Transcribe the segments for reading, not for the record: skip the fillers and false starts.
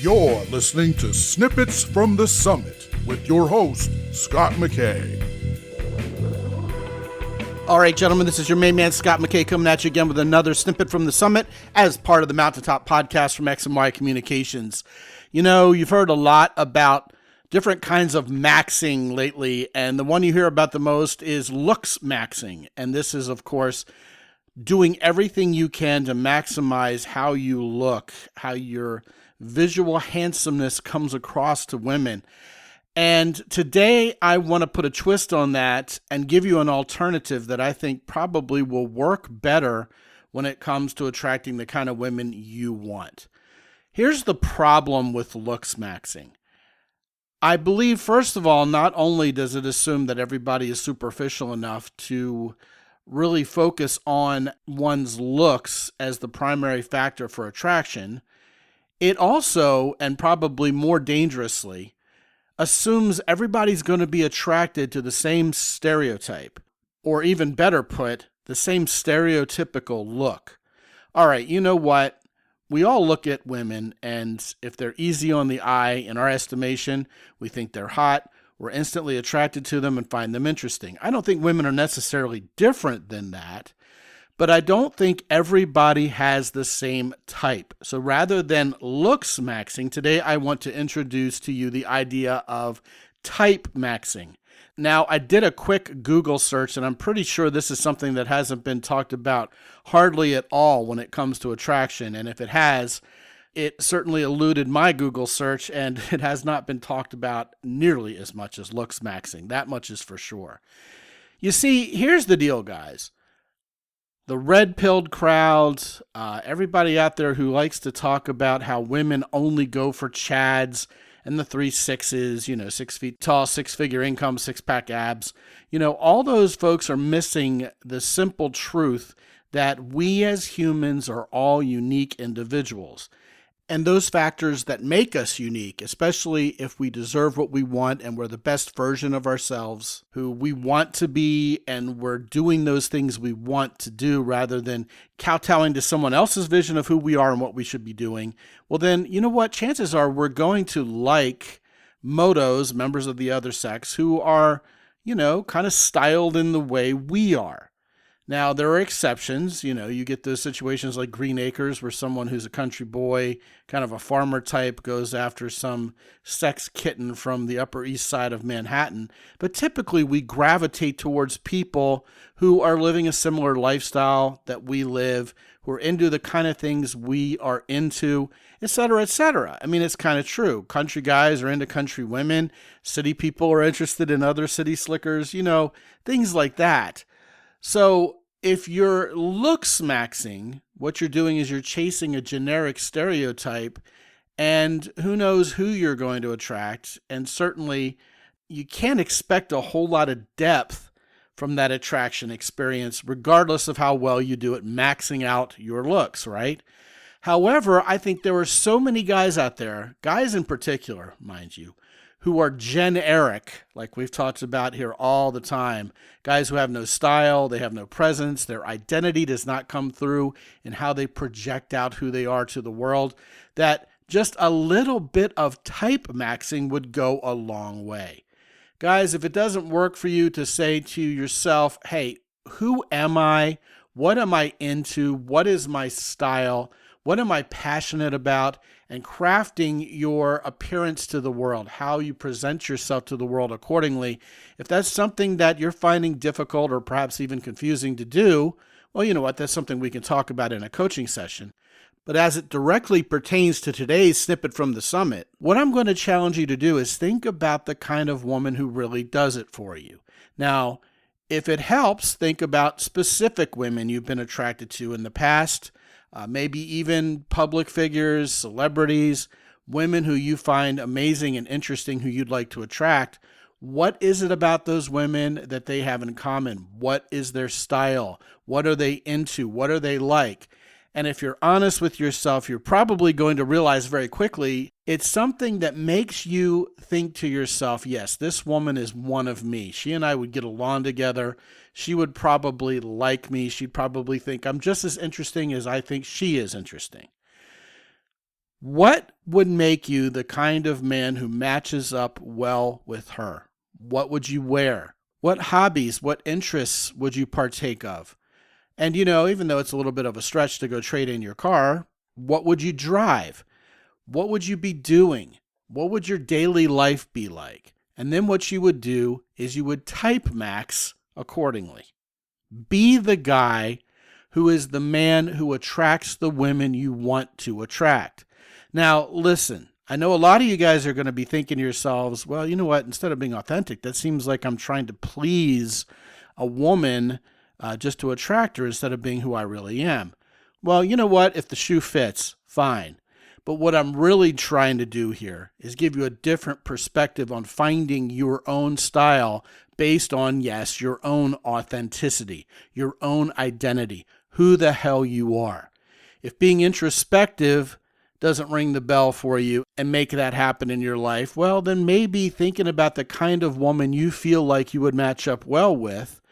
You're listening to Snippets from the Summit with your host, Scott McKay. All right, gentlemen, this is your main man, Scott McKay, coming at you again with another Snippet from the Summit as part of the Mountaintop podcast from X and Y Communications. You know, you've heard a lot about different kinds of maxing lately, and the one you hear about the most is looks maxing. And this is, of course, doing everything you can to maximize how you look, how your visual handsomeness comes across to women. And today I want to put a twist on that and give you an alternative that I think probably will work better when it comes to attracting the kind of women you want. Here's the problem with looks maxing. I believe, first of all, not only does it assume that everybody is superficial enough to really focus on one's looks as the primary factor for attraction, it also, and probably more dangerously, assumes everybody's going to be attracted to the same stereotype, or even better put, the same stereotypical look. All right, you know what? We all look at women, and if they're easy on the eye, in our estimation, we think they're hot, we're instantly attracted to them and find them interesting. I don't think women are necessarily different than that, but I don't think everybody has the same type. So rather than looks maxing, today I want to introduce to you the idea of type maxing. Now, I did a quick Google search, and I'm pretty sure this is something that hasn't been talked about hardly at all when it comes to attraction. And if it has, it certainly eluded my Google search, and it has not been talked about nearly as much as looks maxing. That much is for sure. You see, here's the deal, guys. The red-pilled crowds, everybody out there who likes to talk about how women only go for chads and the 3 6s, 6 feet tall, 6-figure income, 6-pack abs. All those folks are missing the simple truth that we as humans are all unique individuals. And those factors that make us unique, especially if we deserve what we want and we're the best version of ourselves, who we want to be, and we're doing those things we want to do rather than kowtowing to someone else's vision of who we are and what we should be doing, well then, you know what? Chances are we're going to like motos, members of the other sex, who are, kind of styled in the way we are. Now, there are exceptions. You get those situations like Green Acres where someone who's a country boy, kind of a farmer type, goes after some sex kitten from the Upper East Side of Manhattan. But typically, we gravitate towards people who are living a similar lifestyle that we live, who are into the kind of things we are into, et cetera, et cetera. I mean, it's kind of true. Country guys are into country women. City people are interested in other city slickers, things like that. So if you're looks maxing, what you're doing is you're chasing a generic stereotype, and who knows who you're going to attract. And certainly you can't expect a whole lot of depth from that attraction experience, regardless of how well you do at maxing out your looks, right? However, I think there are so many guys out there, guys in particular, mind you, who are generic, like we've talked about here all the time. Guys who have no style, they have no presence, their identity does not come through in how they project out who they are to the world, that just a little bit of type maxing would go a long way. Guys, if it doesn't work for you to say to yourself, hey, who am I? What am I into? What is my style? What am I passionate about? And crafting your appearance to the world, how you present yourself to the world accordingly. If that's something that you're finding difficult or perhaps even confusing to do, well, you know what? That's something we can talk about in a coaching session. But as it directly pertains to today's snippet from the summit, what I'm going to challenge you to do is think about the kind of woman who really does it for you. Now, if it helps, think about specific women you've been attracted to in the past. Maybe even public figures, celebrities, women who you find amazing and interesting who you'd like to attract. What is it about those women that they have in common? What is their style? What are they into? What are they like? And if you're honest with yourself, you're probably going to realize very quickly it's something that makes you think to yourself, yes, this woman is one of me. She and I would get along together. She would probably like me. She'd probably think I'm just as interesting as I think she is interesting. What would make you the kind of man who matches up well with her? What would you wear? What hobbies, what interests would you partake of? And, even though it's a little bit of a stretch to go trade in your car, what would you drive? What would you be doing? What would your daily life be like? And then what you would do is you would type max accordingly. Be the guy who is the man who attracts the women you want to attract. Now, listen, I know a lot of you guys are going to be thinking to yourselves, well, you know what? Instead of being authentic, that seems like I'm trying to please a woman just to attract her instead of being who I really am. Well, you know what? If the shoe fits, fine. But what I'm really trying to do here is give you a different perspective on finding your own style based on, yes, your own authenticity, your own identity, who the hell you are. If being introspective doesn't ring the bell for you and make that happen in your life, well, then maybe thinking about the kind of woman you feel like you would match up well with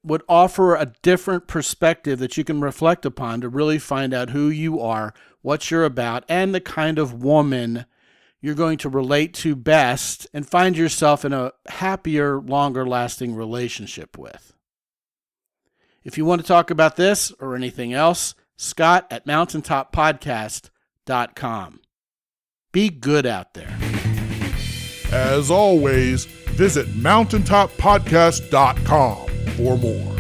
would offer a different perspective that you can reflect upon to really find out who you are, what you're about, and the kind of woman you're going to relate to best and find yourself in a happier, longer-lasting relationship with. If you want to talk about this or anything else, Scott at mountaintoppodcast.com. Be good out there. As always, visit mountaintoppodcast.com for more.